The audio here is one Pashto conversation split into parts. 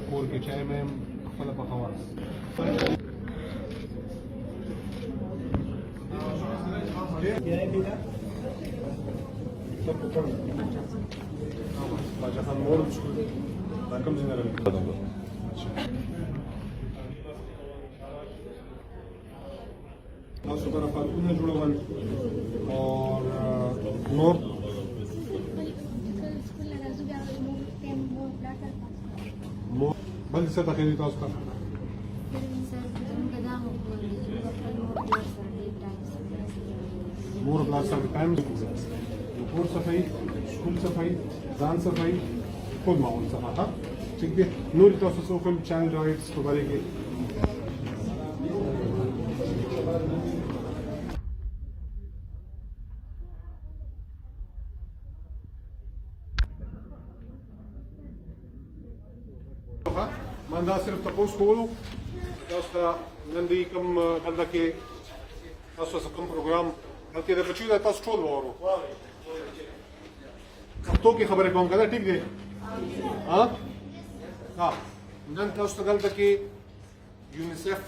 کور کې چای مې خپله پخوه باچا خان مور سکول دا کوم ځای نه راغلی تاسو سره پارکونه جوړول اور نور بل څه تخیل تاسو ته مور پلار سره ټایم کور صفائی سکول صفائی ځان صفائی ټول ماحول صفا ها ٹھیک دی نور تاسو څه کوم چایلډ رائټس په اړه کې من دا صرف تپوس کولو تاسو ته نن دی کوم دلته کې تاسو څه کوم پروګرام هلته د بچیو د تاسو ټول وورو پښتو کې خبرې کوم کنه ټیک دی ها نن تاسو ته دلته کې یونیسف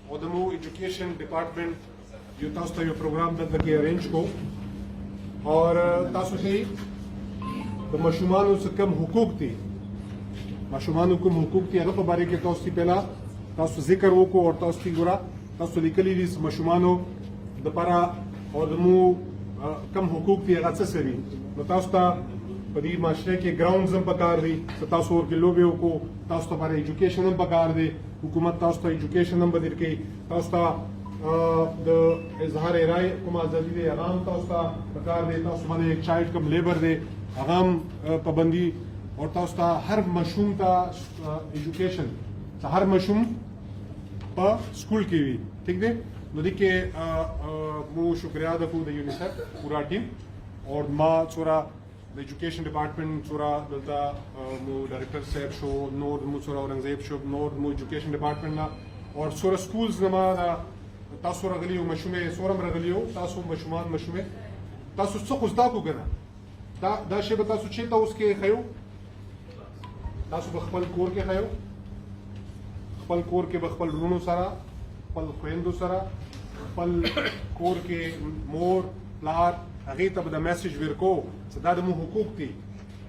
او د مو ایجوکیشن ډپارټمنټ یو تاسو ته یو پروګرام دلته کې ارینج کو اور تاسو ته د ماشومانو څه کم حقوق دي ماشومانو کوم حقوق دي هغه په باره کې تاسو پیلا تاسو ذکر وکړو او تاسو ګورا تاسو لیکلي دي ماشومانو د لپاره او د مو کم حقوق دي هغه څه سوي نو تاسو ته په دې معاشره کې ګراوندز هم پکار دي تاسو ورکې لوبې وکړو تاسو ته لپاره ایجوکیشن هم پکار دی حکومت تاسو ته ایجوکیشن هم بدل کوي تاسو ته د اظهار رائے کوم ازادي دی هغه هم تاسو ته پکار دی تاسو باندې چایلډ کم لیبر دی هغه هم پابندي اور تاسو ته هر مشروم ته ایجوکیشن هر مشروم په سکول کې وي ٹھیک دی نو دې کې مو شکریا ادا کوو د یونیسف پورا ټیم اور ما څورا د ایجوکیشن ډپارټمنټ څورا دلته مو ډایرکټر صاحب شو نور مو څورا اورنګزیب شو نور مو ایجوکیشن ډپارټمنټ نه اور څورا سکولز نه ما تاسو راغلی یو مشومه څورم راغلی یو تاسو مشومان مشومه تاسو څه خو زده کو کنه دا شی به تاسو چې تاسو کې خیو تاسو خپل کور کې خیو خپل کور کې خپل رونو سره خپل خويندو سره خپل کور کې مور پلار هغه ته د میسج ورکو چې دا د مو حقوق دي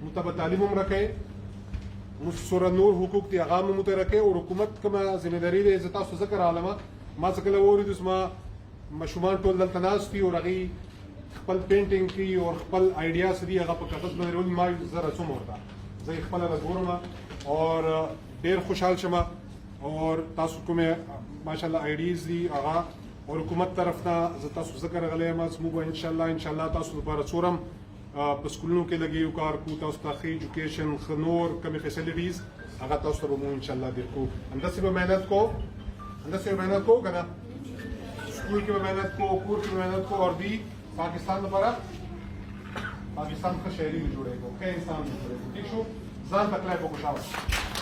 مو ته تعلیم هم راکې مو سره نور حقوق دي هغه مو ته راکې او حکومت کومه ځمېداري ده چې تاسو ذکر عالمه ما څه کله ووري د ما مشومان ټول دلته ناست دي او هغه خپل پینټینګ کوي او خپل آیډیاز دي هغه په کاغذ باندې ول ما زره څوم ورته زه خپل راغورم اور ډیر خوشحال شمه اور تاسو کومه ماشاءالله آیډیز دي هغه اور حکومت طرف نه زه تاسو ذکر غلې ما سمو ان شاء الله تاسو لپاره څورم په سکولونو کې لګیو کار کو تاسو ته ایجوکیشن خنور کمی فیسیلیټیز هغه تاسو ته مو ان شاء الله درکو انداسې به مهنت کو کنه سکول کې به مهنت کو کور کې مهنت کو اور دی پاکستان لپاره پاکستان کا شهري جوړېږي ښه انسان جوړېږي ٹھیک شو ځان تکلیف وکړو